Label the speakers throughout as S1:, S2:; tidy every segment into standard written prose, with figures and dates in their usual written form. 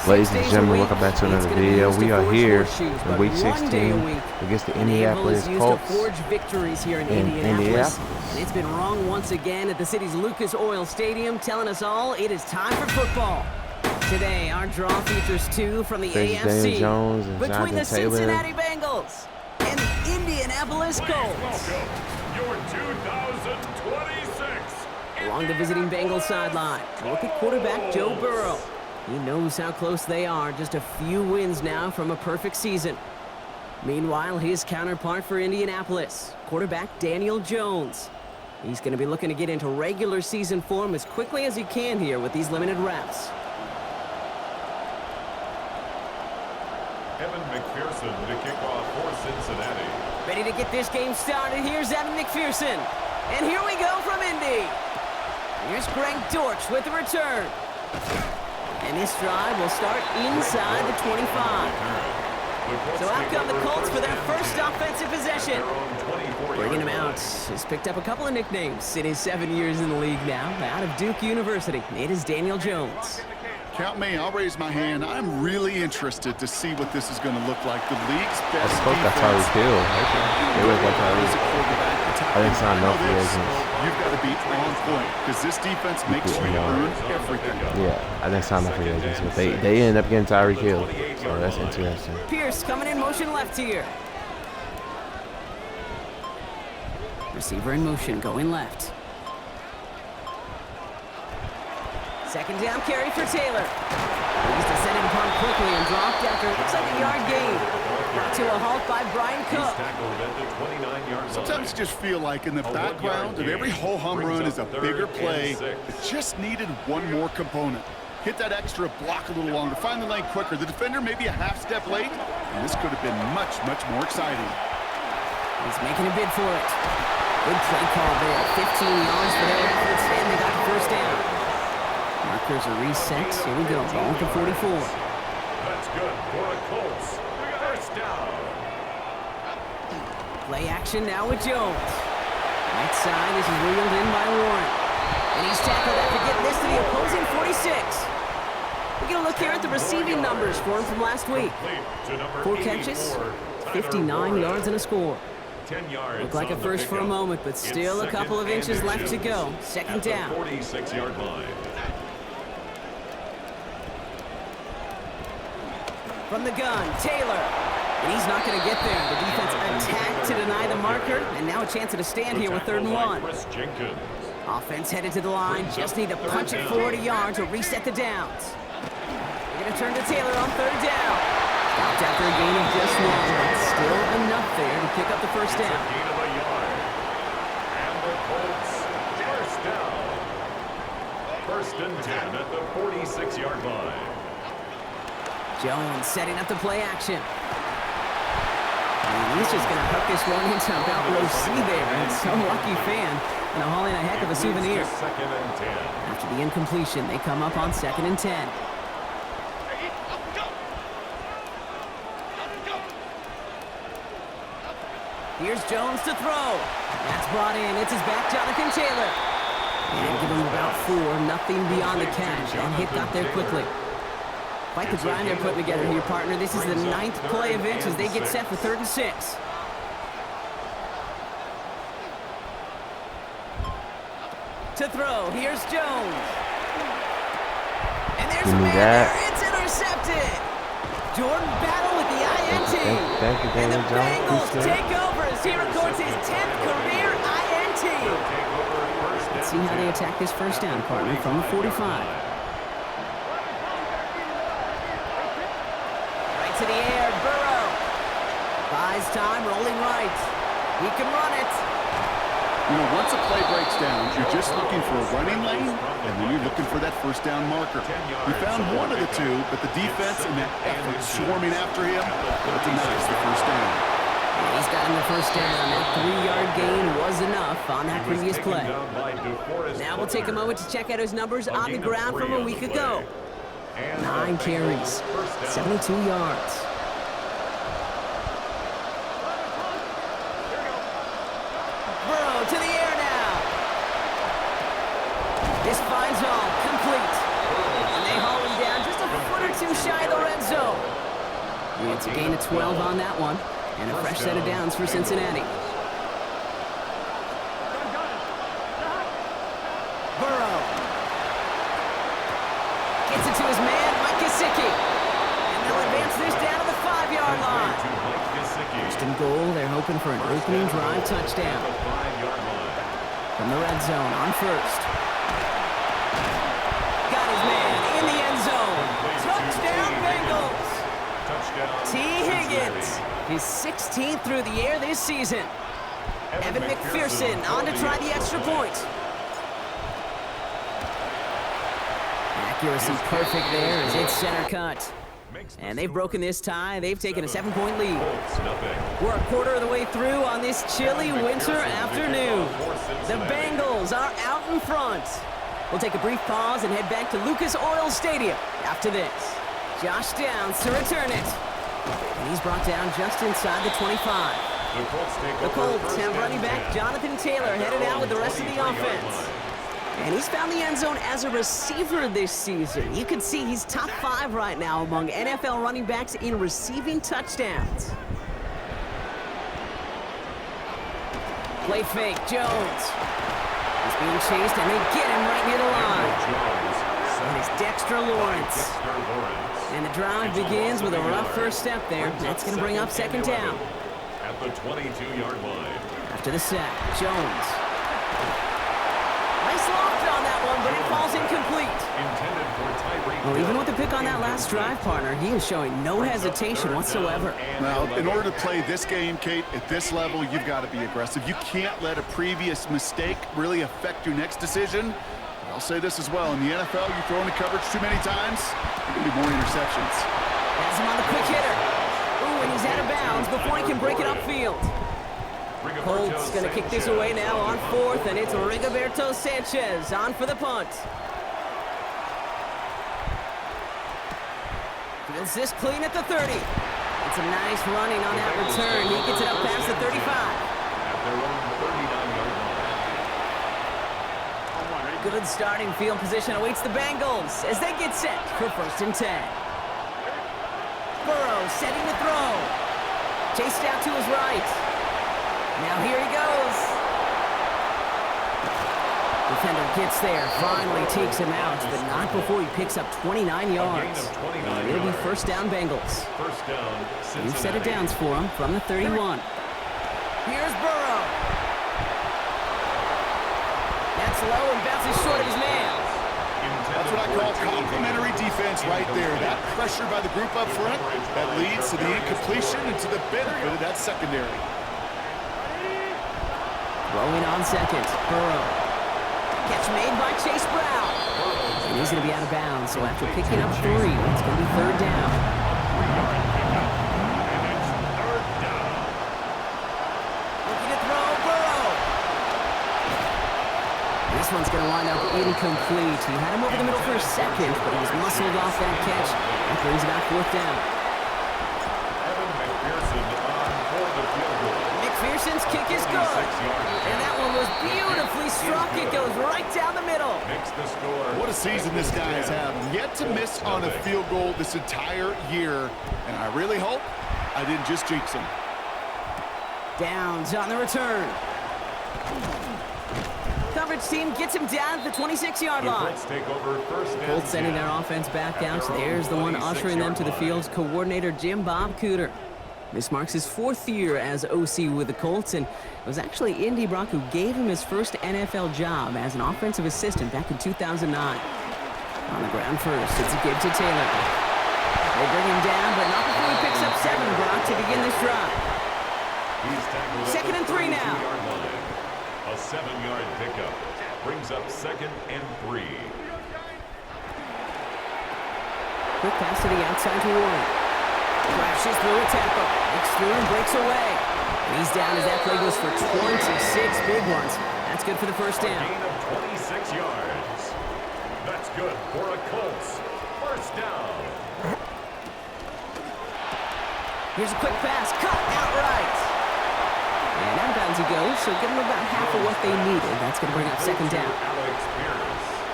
S1: Ladies and gentlemen, welcome back to another video. We are here in Week 16 against the Indianapolis Colts
S2: victories here in Indianapolis. And it's been wrong once again at the city's Lucas Oil Stadium, telling us all it is time for football. Today, our draw features two from the AFC
S1: Jones and
S2: between the
S1: Taylor.
S2: Cincinnati Bengals and the Indianapolis Colts.
S3: Your 2026
S2: Along the visiting Bengals sideline, look at quarterback Joe Burrow. He knows how close they are, just a few wins now from a perfect season. Meanwhile, his counterpart for Indianapolis, quarterback Daniel Jones. He's going to be looking to get into regular season form as quickly as he can here with these limited reps.
S3: Evan McPherson to kick off for Cincinnati.
S2: Ready to get this game started. Here's Evan McPherson. And here we go from Indy. Here's Greg Dortch with the return. And this drive will start inside the 25. So out come the Colts for their first offensive possession. Bringing him out, he's picked up a couple of nicknames in his 7 years in the league now. Out of Duke University, it is Daniel Jones.
S4: Count me, I'll raise my hand. I'm really interested to see what this is going to look like. The league's best
S1: Supposed to
S4: defense.
S1: Hill. They look like I didn't sign no free agents.
S4: You've got to be on point because this defense makes you earn everything.
S1: Yeah, I didn't sign no free agents, but they ended up getting Tyreek Hill. So that's interesting.
S2: Pierce coming in motion left here. Receiver in motion, going left. Second down carry for Taylor. He's descended upon quickly and dropped after it looks like a yard gain. Brought to a halt by Brian Cook.
S4: Sometimes you just feel like in the background of every ho-hum run is a bigger play. It just needed one more component. Hit that extra block a little longer. Find the lane quicker. The defender may be a half step late, and this could have been much, much more exciting.
S2: He's making a bid for it. Good play call there. 15 yards for their efforts, and they got the first down. Markers are reset. Here we go. Ball at the 44.
S3: That's good for the Colts. First down.
S2: Play action now with Jones. Right side, this is reeled in by Warren. And he's tackled after getting this to the opposing 46. We're going to look here at the receiving numbers for him from last week. 4 catches, 59 yards and a score.
S3: 10 yards.
S2: Looked like a first for a moment, but still a couple of inches left to go. Second down.
S3: 46-yard line.
S2: From the gun, Taylor. And he's not going to get there. The defense attacked to deny the marker, and now a chance at a stand here with 3rd and 1. Offense headed to the line. Just need to punch it 40 yards or reset the downs. They're going to turn to Taylor on 3rd down. Stopped after a gain of just 1, but still enough there to pick up the first down.
S3: Gain of a yard. And the Colts, first down. 1st and 10 at the 46-yard line.
S2: Jones setting up the play action. And he's just going to hook this one into about row C there. And so lucky fan. And a haul in a heck of a souvenir.
S3: 2nd and 10.
S2: After the incompletion, they come up on 2nd and 10. Here's Jones to throw. That's brought in. It's his back, Jonathan Taylor. And give him about 4. Nothing beyond the catch. And hit got there quickly. Quite the grind they're putting together here, partner. This is the 9th play of it as they get set for 3rd and 6. To throw, here's Jones. And there's a man. It's intercepted. Jordan Battle with the INT.
S1: Thank you,
S2: and the
S1: Daniel Jones.
S2: Bengals take over as he records his 10th career INT. Let's see how they attack this first down, partner, from the 45. To the air, Burrow. Buys time, rolling right. He can run it.
S4: You know, once a play breaks down, you're just looking for a running lane, and then you're looking for that first down marker. He found one of the two, but the defense and that effort swarming after him, that denies the first down.
S2: He's gotten the first down. That 3-yard gain was enough on that previous play. Now we'll take a moment to check out his numbers on the ground from a week ago. 9 carries, 72 yards. Burrow to the air now. This finds all complete. And they haul him down just a foot or two too shy of the red zone. It's a gain of 12 on that one. And a fresh set of downs for Cincinnati. Burrow. Gets it to his man, Mike Gesicki. And they'll advance this down to the 5-yard line. First and goal, they're hoping for an opening drive touchdown. From the red zone on first. Got his man in the end zone. Touchdown, Bengals. T. Higgins, his 16th through the air this season. Evan McPherson on to try the extra point. Accuracy perfect there as it's center cut. And they've broken this tie. They've taken a 7-point lead. We're a quarter of the way through on this chilly winter afternoon. The Bengals are out in front. We'll take a brief pause and head back to Lucas Oil Stadium after this. Josh Downs to return it. And he's brought down just inside the 25. The Colts have running back Jonathan Taylor headed out with the rest of the offense. And he's found the end zone as a receiver this season. You can see he's top 5 right now among NFL running backs in receiving touchdowns. Play fake, Jones. He's being chased, and they get him right near the line. And it's Dexter Lawrence. And the drive begins with a rough first step there. That's going to bring up second down.
S3: At the 22-yard line.
S2: After the sack, Jones. Nice loft on that one, but it falls incomplete. Well, even with the pick on that last drive, partner, he is showing no hesitation whatsoever.
S4: Now, in order to play this game, Kate, at this level, you've got to be aggressive. You can't let a previous mistake really affect your next decision. I'll say this as well. In the NFL, you throw into coverage too many times, there's going to be more interceptions.
S2: Has him on the quick hitter. Ooh, and he's out of bounds before he can break it upfield. Colts going to kick this away now on fourth, and it's Rigoberto Sanchez on for the punt. Fields this clean at the 30. It's a nice running on that return. He gets it up past the 35. Good starting field position awaits the Bengals as they get set for first and 10. Burrow setting to throw. Chased out to his right. Now here he goes. Defender gets there, finally takes him out, but not before he picks up 29 yards. It'll be first down Bengals. New set of downs for him from the 31. Here's Burrow. That's low and bounces short of his man.
S4: That's what I call complementary defense right there. That pressure by the group up front, that leads to the incompletion and to the benefit of that secondary.
S2: Throwing on second, Burrow. Catch made by Chase Brown. And he's going to be out of bounds, so after picking up 3, it's going to be third down. Looking to throw, Burrow. This one's going to wind up incomplete. He had him over the middle for a second, but he was muscled off that catch. That brings it out fourth down. McPherson's kick is good. And that one was beautifully struck. It goes right down the middle.
S4: What a season this guy has had. Yet to miss on a field goal this entire year. And I really hope I didn't just jinx him.
S2: Downs on the return. Coverage team gets him down at the 26-yard line. Colts sending their offense back out. There's the one ushering them to the field's coordinator, Jim Bob Cooter. This marks his 4th year as OC with the Colts, and it was actually Indy Brock who gave him his first NFL job as an offensive assistant back in 2009. On the ground first, it's a give to Taylor. They bring him down, but not before he picks up 7, Brock, to begin this drive. Second and 3 now.
S3: A 7-yard pickup brings up second and 3.
S2: Quick pass to the outside to Warren. Crashes through a tackle, breaks through and breaks away. And he's down as that play goes for 26 big ones. That's good for the first down.
S3: A gain of 26 yards. That's good for a Colts first down.
S2: Here's a quick pass, cut outright. And outbounds he goes, so give them about half of what they needed. That's going to bring up second down.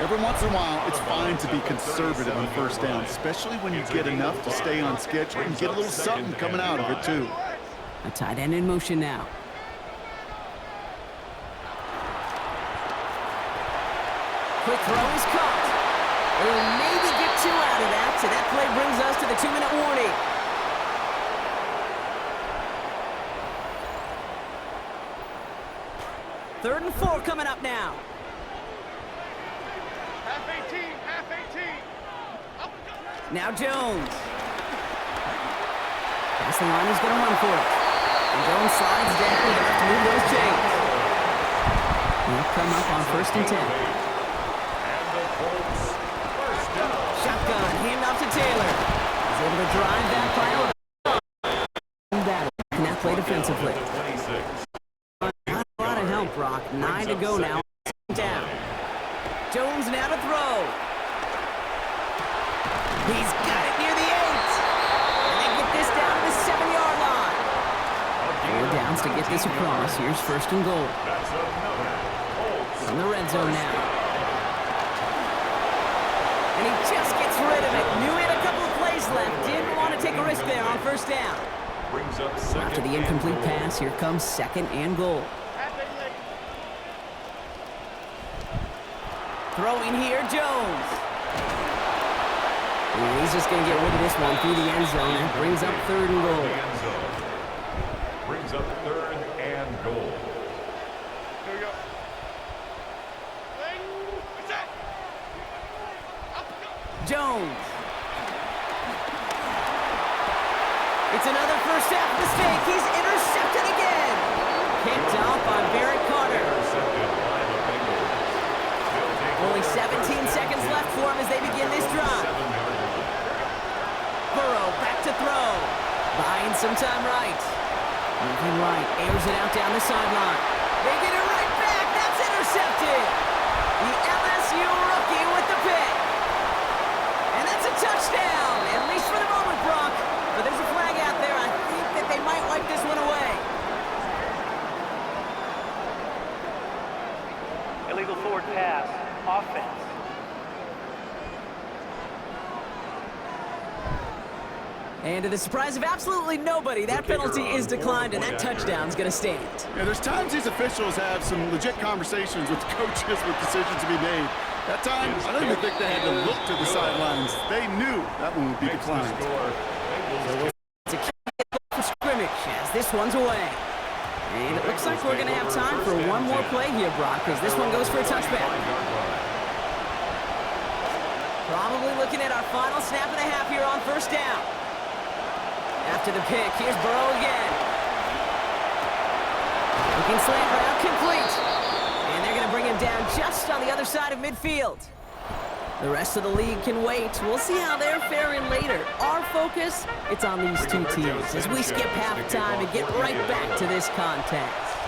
S4: Every once in a while, it's fine to be conservative on first down, especially when you get enough to stay on schedule and get a little something coming out of it, too.
S2: A tight end in motion now. Quick throw is caught. They'll maybe get 2 out of that, so that play brings us to the 2-minute warning. Third and 4 coming up now.
S5: Half 18, half 18.
S2: Now Jones. Past the line, he's going to run for it. And Jones slides down. He'll have to move those chains. He'll come up on 1st and 10. Shotgun, hand off to Taylor. He's able to drive that final. And that play defensively. Not a lot of help, Brock. 9 to go now. Down. Jones now to throw. He's got it near the 8. And they get this down to the 7-yard line. 4 downs to get this across. Here's 1st and goal. In the red zone now. And he just gets rid of it. Knew he had a couple of plays left. Didn't want to take a risk there on 1st down. After the incomplete pass, here comes 2nd and goal. Throwing here, Jones. And he's just going to get rid of this one through the end zone. That brings up 3rd and goal.
S3: Brings up 3rd and goal.
S5: Here we go.
S2: Jones. It's another first half mistake. He's intercepted again. Picked off by Barrett Carter. Only 17 seconds left for him as they begin this drive. Burrow back to throw. Buying some time right. Moving right. Airs it out down the sideline. They get it right back. That's intercepted. The LSU rookie with the pick. And that's a touchdown, at least for the moment, Brock. But there's a flag out there. I think that they might wipe this one away.
S6: Illegal forward pass. Offense.
S2: And to the surprise of absolutely nobody, that penalty is declined and that touchdown's going to stand.
S4: Yeah, there's times these officials have some legit conversations with coaches with decisions to be made. That time, I don't even think they had to look to the sidelines. They knew that one would be declined.
S2: It's a kick for scrimmage as this one's away. And it looks like we're going to have time for one more play here, Brock, because this one goes for a touchback. Probably looking at our final snap of the half here on 1st down. After the pick, here's Burrow again. Looking slant route complete. And they're going to bring him down just on the other side of midfield. The rest of the league can wait. We'll see how they're faring later. Our focus, it's on these two teams as we skip halftime and get right back to this contest.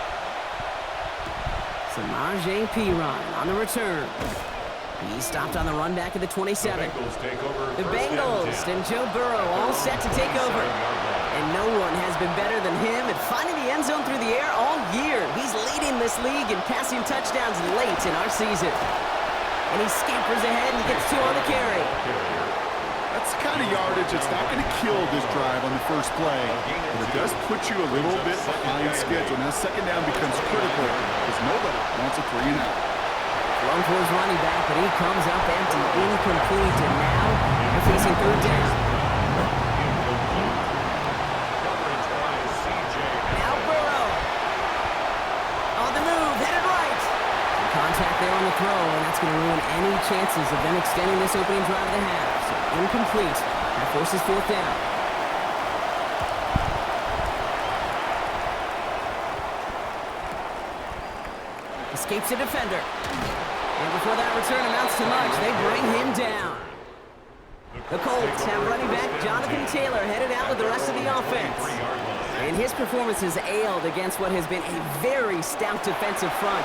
S2: Samaje Perine on the return. He stopped on the run back at the 27. The Bengals and Joe Burrow all set to take over. And no one has been better than him at finding the end zone through the air all year. He's leading this league in passing touchdowns late in our season. And he scampers ahead and gets 2 on the carry.
S4: That's the kind of yardage that's not going to kill this drive on the first play, but it does put you a little bit behind schedule. Now 2nd down becomes critical because nobody wants a 3 and out.
S2: Thrown for his running back, but he comes up empty, incomplete, and now they're facing 3rd down. Now Burrow. On the move, headed right. Some contact there on the throw, and that's going to ruin any chances of them extending this opening drive of the half. So incomplete. That forces 4th down. Escapes a defender. And before that return amounts to much, they bring him down. The Colts have running back Jonathan Taylor headed out with the rest of the offense. And his performance has ailed against what has been a very stout defensive front.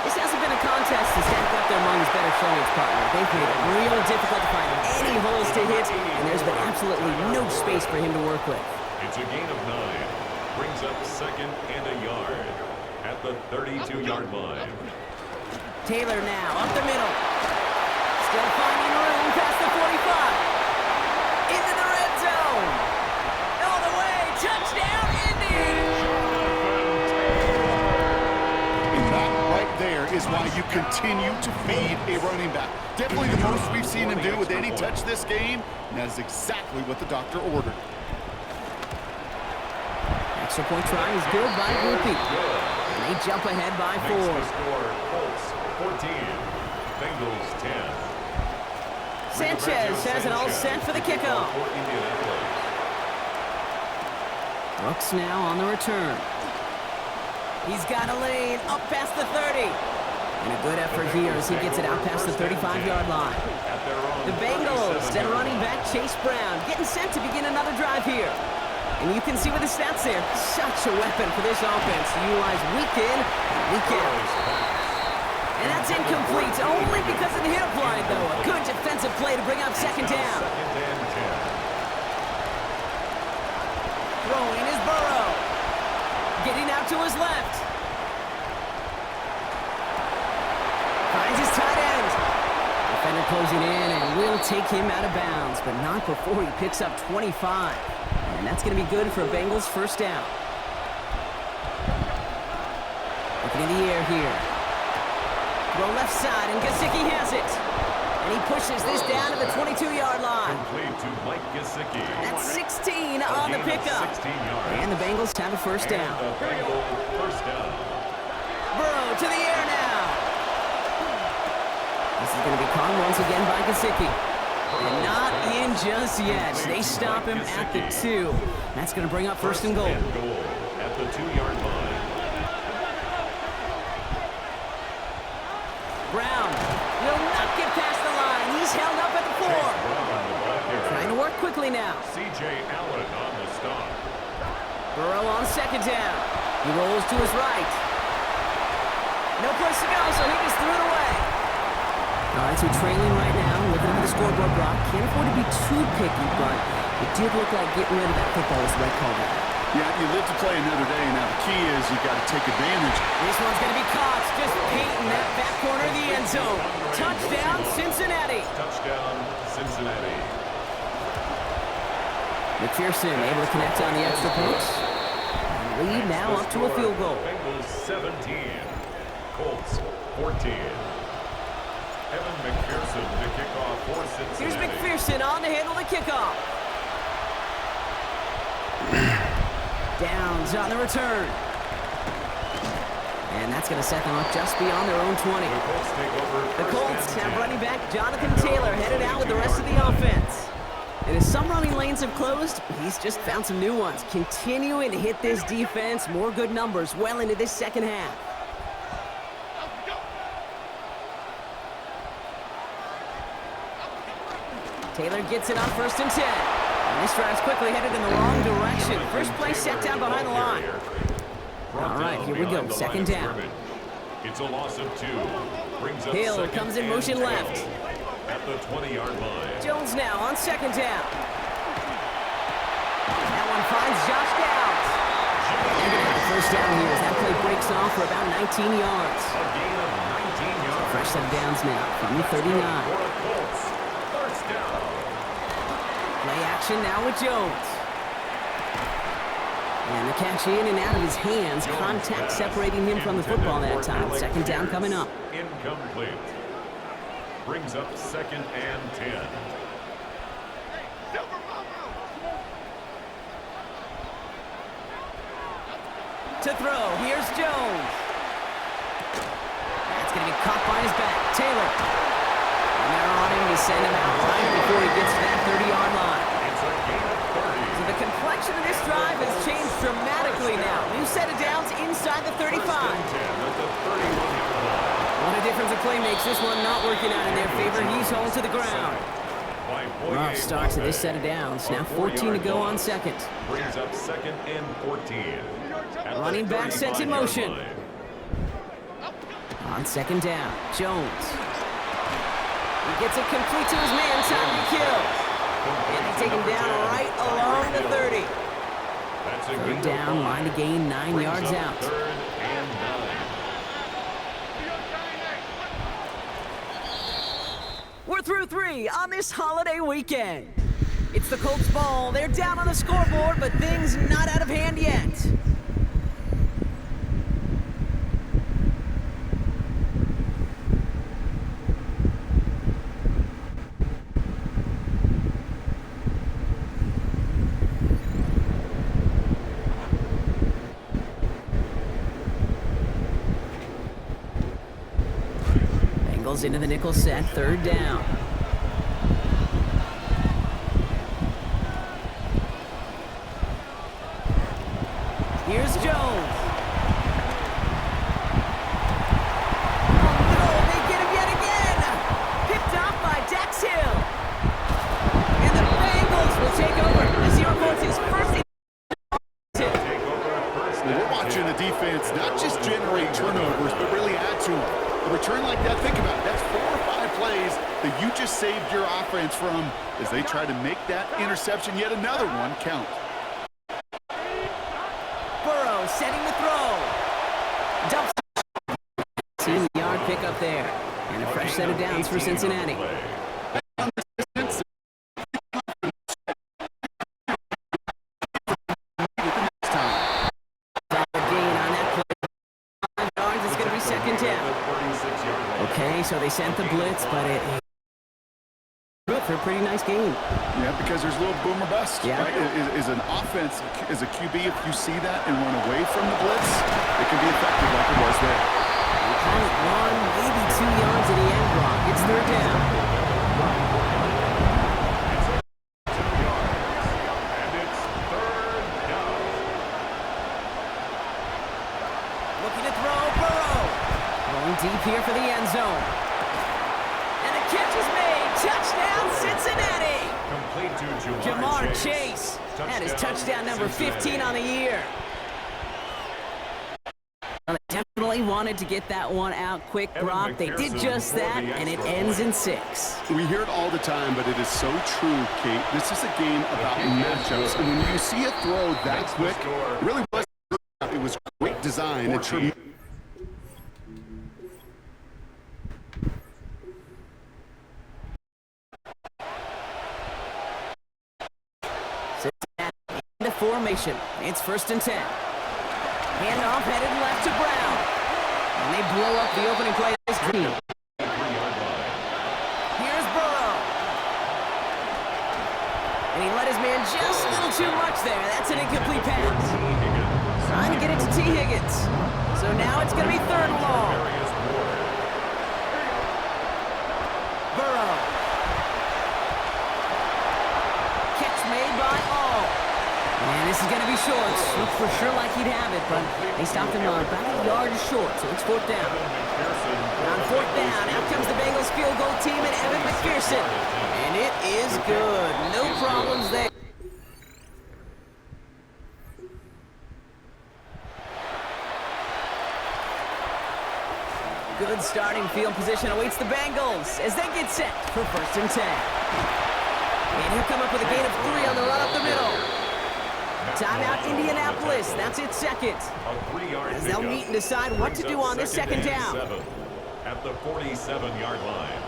S2: This hasn't been a contest to stack up there among his better showings, partner. They've made it real difficult to find any holes to hit, and there's been absolutely no space for him to work with.
S3: It's a gain of 9. Brings up 2nd and a yard at the 32-yard line.
S2: Taylor now, up the middle. Still finding room past the 45. Into the red zone. All the way. Touchdown, Indy.
S4: And that right there is why you continue to feed a running back. Definitely the most we've seen him do with any touch this game, and that is exactly what the doctor ordered.
S2: Extra point try is good by Groupie. And they jump ahead by 4.
S3: Makes the score Colts 14, Bengals 10.
S2: Sanchez has it all set for the kickoff.
S3: For Indianapolis.
S2: Brooks now on the return. He's got a lane up past the 30. And a good effort here as he gets it out past the 35-yard line.
S3: At their own
S2: The Bengals and running back Chase Brown getting set to begin another drive here. And you can see with the stats there, such a weapon for this offense to utilize week in and week out. And that's incomplete, only because of the hit applied, though. A good defensive play to bring up second down.
S3: Second and 10.
S2: Throwing is Burrow. Getting out to his left. Finds his tight end. Defender closing in and will take him out of bounds, but not before he picks up 25. And that's going to be good for a Bengals first down. Looking in the air here. Throw left side, and Gesicki has it. And he pushes this down to the 22-yard line.
S3: Complete to Mike Gesicki.
S2: That's 16 on the pickup.
S3: 16 yards.
S2: And the Bengals have a first down.
S3: And the Bengals first down.
S2: Burrow to the air now. This is going to be caught once again by Gesicki. And not in just yet. They stop him at the 2. That's going to bring up first and goal.
S3: And goal at the 2-yard line.
S2: Brown will not get past the line. He's held up at the 4. Trying to work quickly now.
S3: C.J. Allen on the stop.
S2: Burrow on second down. He rolls to his right. No place to go, so he just threw it away. All right, so trailing right now, looking at the scoreboard block. Can't afford to be too picky, but it did look like getting rid of that football was the right call there.
S4: Yeah, you live to play another day. Now the key is you got to take advantage.
S2: This one's going to be caught, just painting that back corner of the end zone. Touchdown, Cincinnati.
S3: Touchdown, Cincinnati.
S2: McPherson able to connect on the extra point. Lead now up to a field goal.
S3: Bengals 17, Colts 14. Evan McPherson to kick off for Cincinnati.
S2: Here's McPherson on to handle the kickoff. Downs on the return. And that's going to set them up just beyond their own 20. The Colts have running back Jonathan Taylor headed out with the rest of the offense. And as some running lanes have closed, he's just found some new ones. Continuing to hit this defense, more good numbers well into this second half. Taylor gets it on first and 10. And this drive's quickly headed in the wrong direction. First play set down behind the line. All right, here we go. Second down.
S3: It's a loss of 2. Brings up
S2: Hill comes in motion left.
S3: At the 20-yard line.
S2: Jones now on second down. That one finds Josh Downs. First down here as that play breaks off for about 19 yards.
S3: A gain of 19 yards.
S2: Fresh set of downs now from the 39.
S3: First down.
S2: Play action now with Jones. And the catch in and out of his hands. Contact separating him from the football that time. Second down coming up.
S3: Incomplete. Brings up second and 10.
S2: To throw, here's Jones. That's going to be caught by his back. Taylor. And they're on him to send him out right before he gets to that 30-yard line.
S3: It's a gain of 30.
S2: So the complexion of this drive has changed dramatically now. New set of downs inside the 35.
S3: First and 10 at the 31-yard line.
S2: What a difference a play makes. This one not working out in their favor. He's hauled to the ground. Rough start to this set of downs. Now 14 to go on second.
S3: Brings up second and 14.
S2: Running back sent in motion. On second down, Jones. He gets it complete to his man, time to kill. And they take him down right along the 30. Third down, line to gain 9 yards out.
S3: Third and 9.
S2: We're through 3 on this holiday weekend. It's the Colts ball. They're down on the scoreboard, but things not out of hand yet. Bengals into the nickel set, 3rd down. Here's Jones. Oh no, they get him yet again. Picked off by Dax Hill. And the Bengals will take over as he records his first.
S4: We're watching the defense not just generate turnovers, but really add to them. A return like that, think about it. That's 4 or 5 plays that you just saved your offense from as they try to make that interception, yet another one, count.
S2: Burrow setting the throw. Dumps. 18-yard pickup there. And a fresh set of downs for Cincinnati. Okay, so they sent the blitz, but it for a pretty nice game.
S4: Yeah, because there's a little boom or bust.
S2: Yeah.
S4: Right? Is an offense, as a QB, if you see that and run away from the blitz, it can be effective like it was there.
S2: We call it 1, maybe 2 yards in the end block. It's 3rd down.
S3: And it's 3rd down.
S2: Looking to throw, Burrow. Going deep here for the end zone. And the catch is made. Touchdown, Cincinnati.
S3: Complete to
S2: Jamar Chase. That is touchdown number 15 on the year. Well, they definitely wanted to get that one out quick, Brock. They did just that, and it ends in 6.
S4: We hear it all the time, but it is so true, Kate. This is a game about matchups. And when you see a throw that quick, it really was. It was great design. And
S2: Into formation. It's 1st and 10. Handoff headed left to Brown. And they blow up the opening play of this team. Here's Burrow. And he let his man just a little too much there. That's an incomplete pass. Trying to get it to T. Higgins. So now it's going to be 3rd and long. Burrow. Catch made by All. And this is going to be short. Looked for sure like he'd have it, but they stopped him about a yard short, so it's 4th down. On 4th down, out comes the Bengals field goal team and Evan McPherson. And it is good. No problems there. Good starting field position awaits the Bengals as they get set for 1st and 10. And he'll come up with a gain of 3 on the run up the middle. Timeout Indianapolis. That's its 2nd. As they'll meet and decide what to do on this 2nd down.
S3: At the 47-yard line.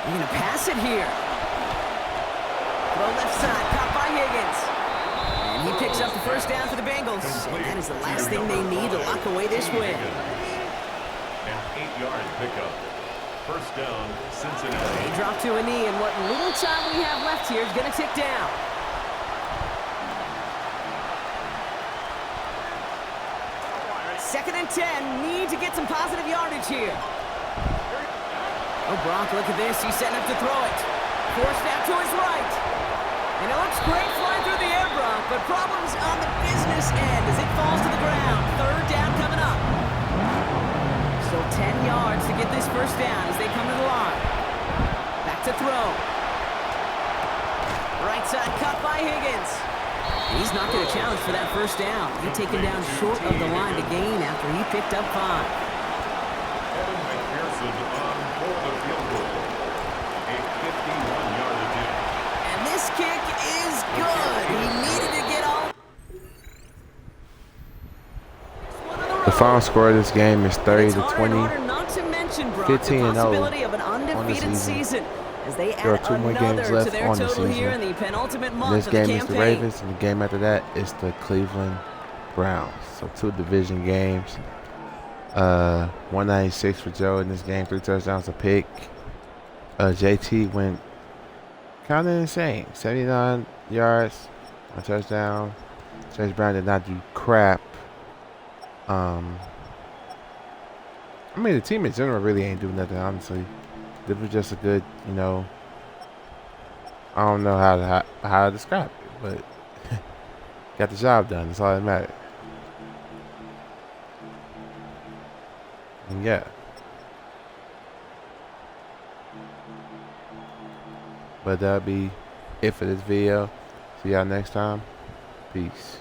S2: You're going to pass it here. Throw left side, caught by Higgins. And he picks up the 1st down for the Bengals. And that is the last thing they need to lock away this win.
S3: An 8-yard pickup. 1st down, Cincinnati.
S2: They drop to a knee, and what little time we have left here is going to tick down. Second and 10, need to get some positive yardage here. Oh, Brock, look at this. He's setting up to throw it. Forced out to his right. And it looks great flying through the air, Brock, but problems on the business end as it falls to the ground. 3rd down coming up. Still 10 yards to get this 1st down as they come to the line. Back to throw. Right side cut by Higgins. He's not going to challenge for that 1st down. He's taken down short of the line to gain after he picked up 5.
S3: Evan McPherson on for the field goal. A 51-yard attempt.
S2: And this kick is good. He needed to get all. One of the
S1: The final score of this game is 30
S2: It's
S1: to
S2: harder
S1: 20.
S2: and harder not to mention, Brock,
S1: 15
S2: the
S1: and 0
S2: possibility of an
S1: on the
S2: undefeated
S1: season.
S2: season as they
S1: There are
S2: add
S1: 2 more games
S2: another to
S1: left
S2: their
S1: on the
S2: total here in
S1: season.
S2: the penultimate
S1: And
S2: month
S1: this
S2: of the
S1: game
S2: campaign.
S1: is the Ravens, and the game after that is the Cleveland Browns. So 2 division games. 196 for Joe in this game, 3 touchdowns, a pick. JT went kind of insane. 79 yards, 1 touchdown. Chase Brown did not do crap. I mean, the team in general really ain't doing nothing, honestly. This was just a good, you know, I don't know how to describe it, but got the job done. That's all that matters. And yeah. But that'll be it for this video. See y'all next time. Peace.